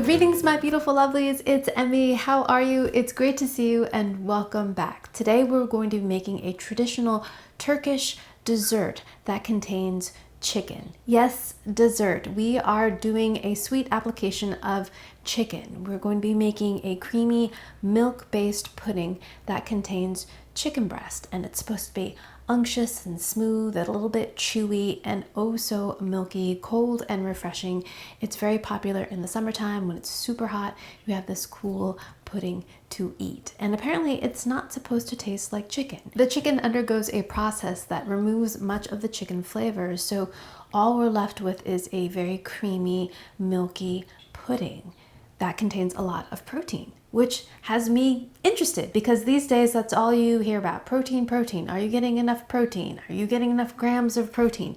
Greetings, my beautiful lovelies. It's Emmy. How are you? It's great to see you and welcome back. Today we're going to be making a traditional Turkish dessert that contains chicken. Yes, dessert. We are doing a sweet application of chicken. We're going to be making a creamy milk-based pudding that contains chicken breast, and it's supposed to be unctuous and smooth, a little bit chewy, and oh so milky, cold and refreshing. It's very popular in the summertime when it's super hot. You have this cool pudding to eat. And apparently it's not supposed to taste like chicken. The chicken undergoes a process that removes much of the chicken flavors, so all we're left with is a very creamy, milky pudding that contains a lot of protein, which has me interested because these days that's all you hear about. Protein, protein. Are you getting enough protein? Are you getting enough grams of protein?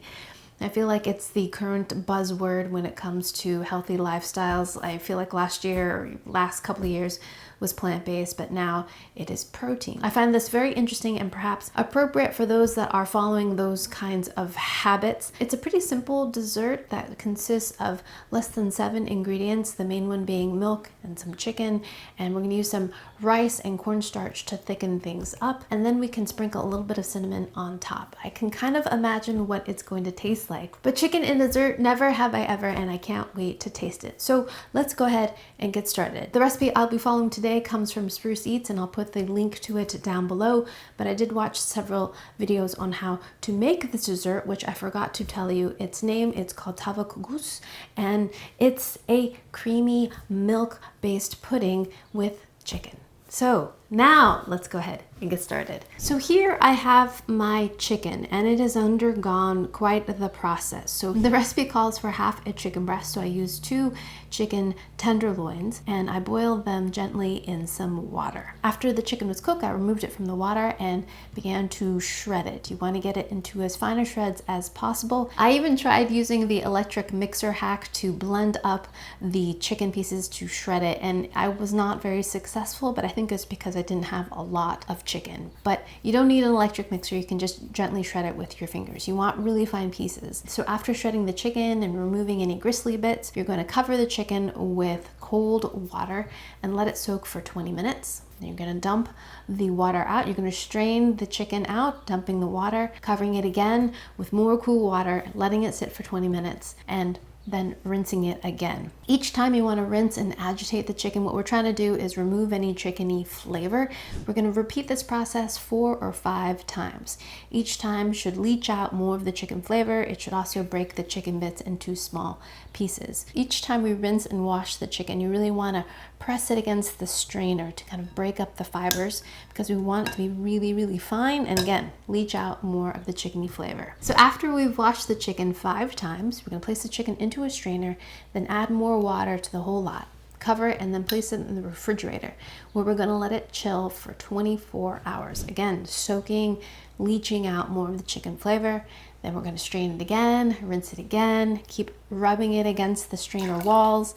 I feel like it's the current buzzword when it comes to healthy lifestyles. I feel like last year or last couple of years was plant-based, but now it is protein. I find this very interesting and perhaps appropriate for those that are following those kinds of habits. It's a pretty simple dessert that consists of less than 7 ingredients, the main one being milk and some chicken, and we're gonna use some rice and cornstarch to thicken things up, and then we can sprinkle a little bit of cinnamon on top. I can kind of imagine what it's going to taste like, but chicken in dessert, never have I ever, and I can't wait to taste it. So let's go ahead and get started. The recipe I'll be following today comes from Spruce Eats, and I'll put the link to it down below, but I did watch several videos on how to make this dessert, which I forgot to tell you its name. It's called Tavuk Göğsü, and it's a creamy milk-based pudding with chicken. So now let's go ahead and get started. So here I have my chicken, and it has undergone quite the process. So the recipe calls for half a chicken breast, so I used 2 chicken tenderloins and I boiled them gently in some water. After the chicken was cooked, I removed it from the water and began to shred it. You want to get it into as fine shreds as possible. I even tried using the electric mixer hack to blend up the chicken pieces to shred it, and I was not very successful, but I think it's because I didn't have a lot of chicken. But you don't need an electric mixer, you can just gently shred it with your fingers. You want really fine pieces. So after shredding the chicken and removing any gristly bits, you're going to cover the chicken with cold water and let it soak for 20 minutes. Then you're going to dump the water out. You're going to strain the chicken out, dumping the water, covering it again with more cool water, letting it sit for 20 minutes, and then rinsing it again. Each time you want to rinse and agitate the chicken. What we're trying to do is remove any chickeny flavor. We're going to repeat this process 4 or 5 times. Each time should leach out more of the chicken flavor. It should also break the chicken bits into small pieces. Each time we rinse and wash the chicken, you really want to press it against the strainer to kind of break up the fibers, because we want it to be really, really fine, and again, leach out more of the chickeny flavor. So after we've washed the chicken 5 times, we're going to place the chicken into a strainer, then add more water to the whole lot, cover it, and then place it in the refrigerator, where we're going to let it chill for 24 hours. Again, soaking, leaching out more of the chicken flavor. Then we're going to strain it again, rinse it again, keep rubbing it against the strainer walls.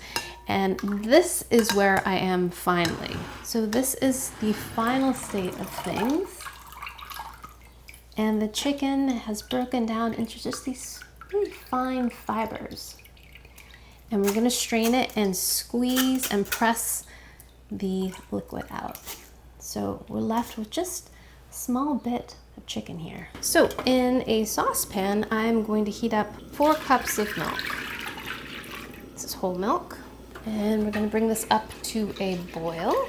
And this is where I am finally. So this is the final state of things. And the chicken has broken down into just these really fine fibers. And we're going to strain it and squeeze and press the liquid out. So we're left with just a small bit of chicken here. So in a saucepan, I'm going to heat up 4 cups of milk. This is whole milk. And we're going to bring this up to a boil.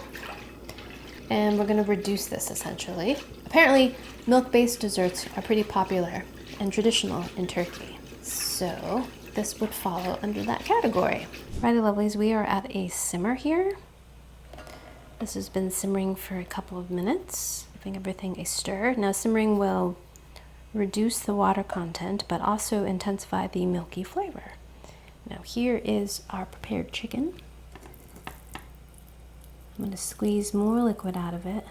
And we're going to reduce this essentially. Apparently, milk-based desserts are pretty popular and traditional in Turkey. So this would follow under that category. Righty lovelies, we are at a simmer here. This has been simmering for a couple of minutes, giving everything a stir. Now simmering will reduce the water content, but also intensify the milky flavor. Now here is our prepared chicken. I'm going to squeeze more liquid out of it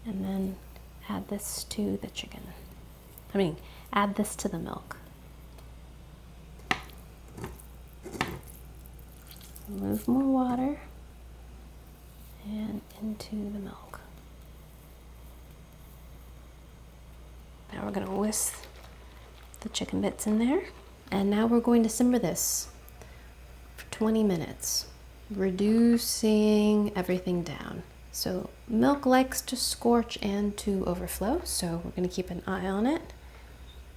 and then add this to the chicken. Add this to the milk. Remove more water and into the milk. Now we're going to whisk the chicken bits in there. And now we're going to simmer this for 20 minutes, reducing everything down. So milk likes to scorch and to overflow, so we're going to keep an eye on it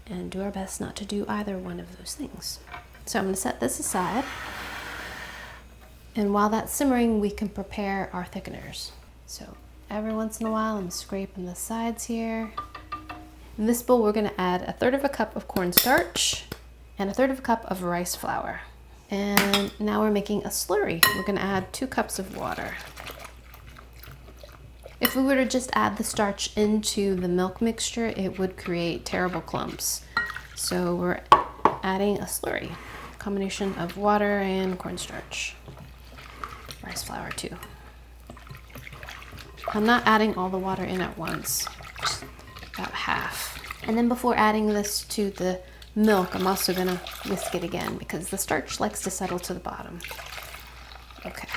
and do our best not to do either one of those things. So I'm going to set this aside, and while that's simmering, we can prepare our thickeners. So every once in a while, I'm scraping the sides here. In this bowl, we're going to add 1/3 cup of cornstarch and 1/3 cup of rice flour. And now we're making a slurry. We're going to add 2 cups of water. If we were to just add the starch into the milk mixture, it would create terrible clumps. So we're adding a slurry, a combination of water and cornstarch. Rice flour too. I'm not adding all the water in at once, just about half. And then before adding this to the milk, I'm also gonna whisk it again because the starch likes to settle to the bottom. Okay.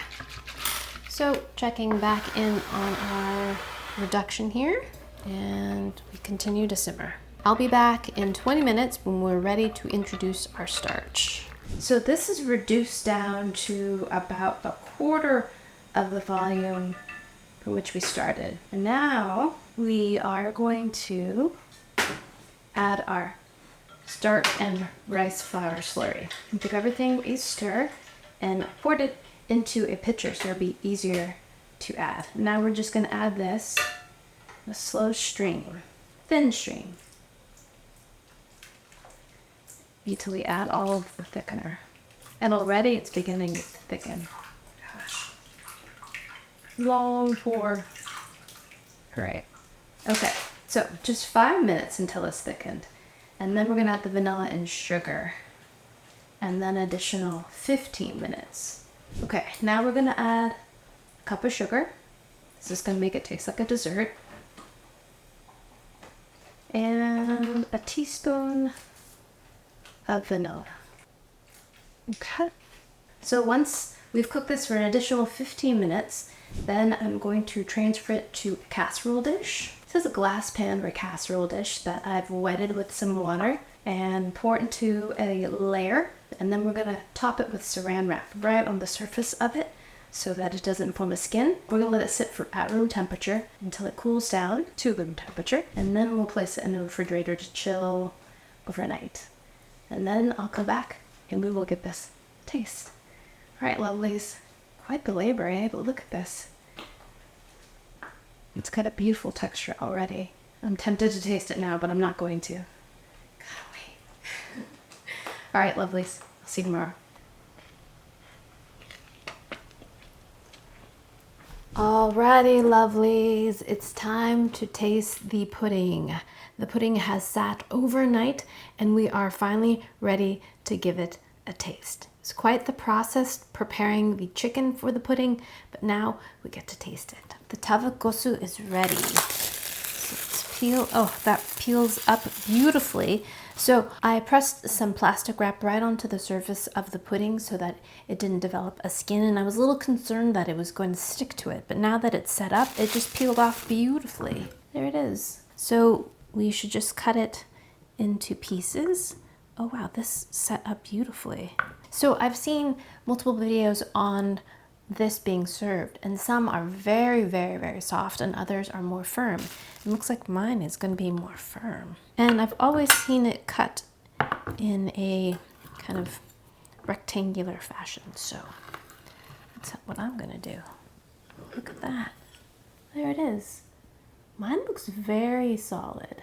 So checking back in on our reduction here, and we continue to simmer. I'll be back in 20 minutes when we're ready to introduce our starch. So this is reduced down to about 1/4 of the volume for which we started. And now we are going to add our starch and rice flour slurry. We took everything we stir and poured it into a pitcher so it'll be easier to add. Now we're just going to add this in a slow stream, thin stream, until we add all of the thickener. And already it's beginning to thicken. Gosh. Long pour. Great. Okay, so just 5 minutes until it's thickened. And then we're going to add the vanilla and sugar. And then additional 15 minutes. Okay, now we're going to add a cup of sugar. This is going to make it taste like a dessert. And a teaspoon of vanilla. Okay. So once we've cooked this for an additional 15 minutes, then I'm going to transfer it to a casserole dish. This is a glass pan or a casserole dish that I've wetted with some water and pour it into a layer. And then we're going to top it with saran wrap right on the surface of it so that it doesn't form a skin. We're going to let it sit for at room temperature until it cools down to room temperature. And then we'll place it in the refrigerator to chill overnight. And then I'll come back and we will get this taste. All right, lovelies. Quite the labor, eh? But look at this. It's got a beautiful texture already. I'm tempted to taste it now, but I'm not going to. Golly. All right, lovelies. I'll see you tomorrow. Alrighty, lovelies. It's time to taste the pudding. The pudding has sat overnight and we are finally ready to give it a taste. It's quite the process preparing the chicken for the pudding, but now we get to taste it. The Tavuk Göğsü is ready. So let's that peels up beautifully. So I pressed some plastic wrap right onto the surface of the pudding so that it didn't develop a skin, and I was a little concerned that it was going to stick to it, but now that it's set up, it just peeled off beautifully. There it is. So we should just cut it into pieces. Oh wow, this set up beautifully. So I've seen multiple videos on this being served, and some are very, very, very soft and others are more firm. It looks like mine is going to be more firm. And I've always seen it cut in a kind of rectangular fashion, so that's what I'm going to do. Look at that. There it is. Mine looks very solid.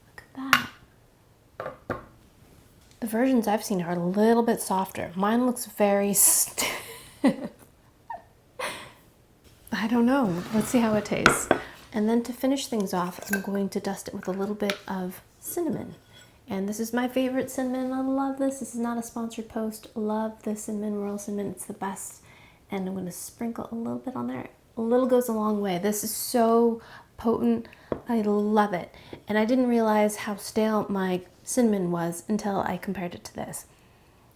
Look at that. The versions I've seen are a little bit softer. Mine looks very stiff. I don't know. Let's see how it tastes. And then to finish things off, I'm going to dust it with a little bit of cinnamon. And this is my favorite cinnamon. I love this. This is not a sponsored post. Love the cinnamon, royal cinnamon. It's the best. And I'm going to sprinkle a little bit on there. A little goes a long way. This is so potent. I love it. And I didn't realize how stale my cinnamon was until I compared it to this.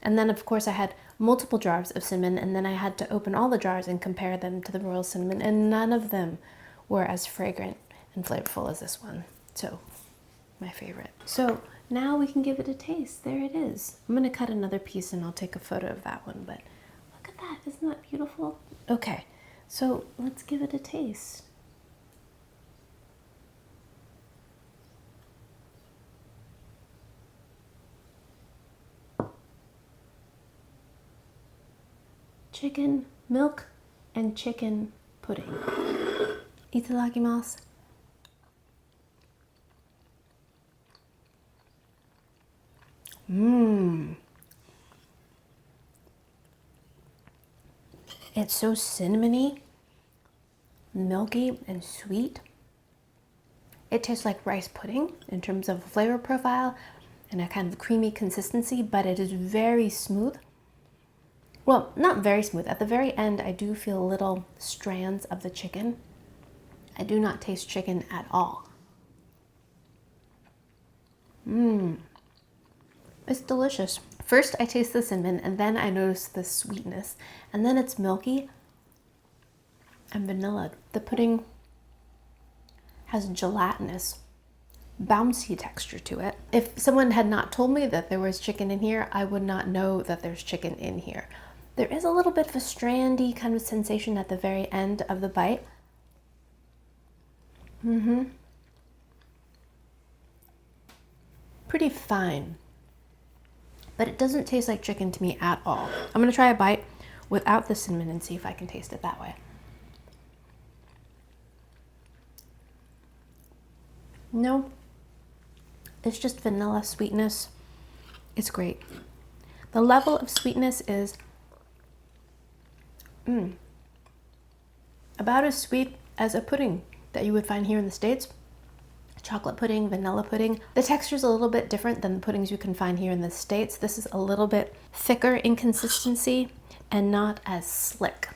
And then of course I had multiple jars of cinnamon, and then I had to open all the jars and compare them to the royal cinnamon, and none of them were as fragrant and flavorful as this one. So my favorite. So now we can give it a taste. There it is. I'm gonna cut another piece and I'll take a photo of that one, but look at that, isn't that beautiful? Okay, so let's give it a taste. Chicken, milk, and chicken pudding. Itadakimasu. Mmm. It's so cinnamony, milky, and sweet. It tastes like rice pudding in terms of flavor profile and a kind of creamy consistency, but it is very smooth. Well, not very smooth. At the very end, I do feel little strands of the chicken. I do not taste chicken at all. Mmm. It's delicious. First, I taste the cinnamon, and then I notice the sweetness, and then it's milky and vanilla. The pudding has gelatinous, bouncy texture to it. If someone had not told me that there was chicken in here, I would not know that there's chicken in here. There is a little bit of a strandy kind of sensation at the very end of the bite. Pretty fine. But it doesn't taste like chicken to me at all. I'm gonna try a bite without the cinnamon and see if I can taste it that way. No, it's just vanilla sweetness. It's great. The level of sweetness is about as sweet as a pudding that you would find here in the States. Chocolate pudding, vanilla pudding. The texture is a little bit different than the puddings you can find here in the States. This is a little bit thicker in consistency and not as slick.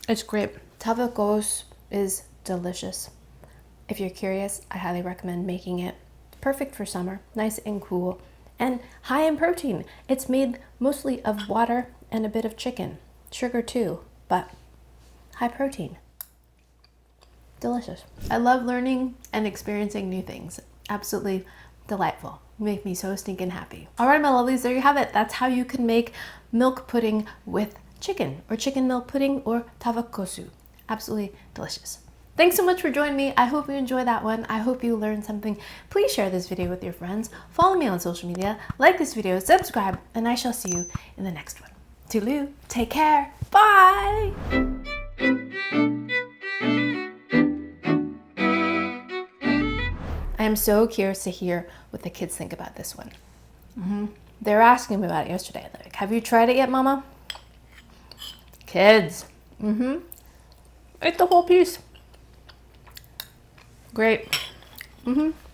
It's great. Tavuk Göğsü is delicious. If you're curious, I highly recommend making it. Perfect for summer, nice and cool, and high in protein. It's made mostly of water and a bit of chicken. Sugar too, but high protein. Delicious. I love learning and experiencing new things. Absolutely delightful. You make me so stinking happy. All right, my lovelies, there you have it. That's how you can make milk pudding with chicken, or chicken milk pudding, or tavuk göğsü. Absolutely delicious. Thanks so much for joining me. I hope you enjoyed that one. I hope you learned something. Please share this video with your friends. Follow me on social media, like this video, subscribe, and I shall see you in the next one. Toodaloo. Take care. Bye. I am so curious to hear what the kids think about this one. They were asking me about it yesterday. They're like, have you tried it yet, Mama? Kids. Ate the whole piece. Great.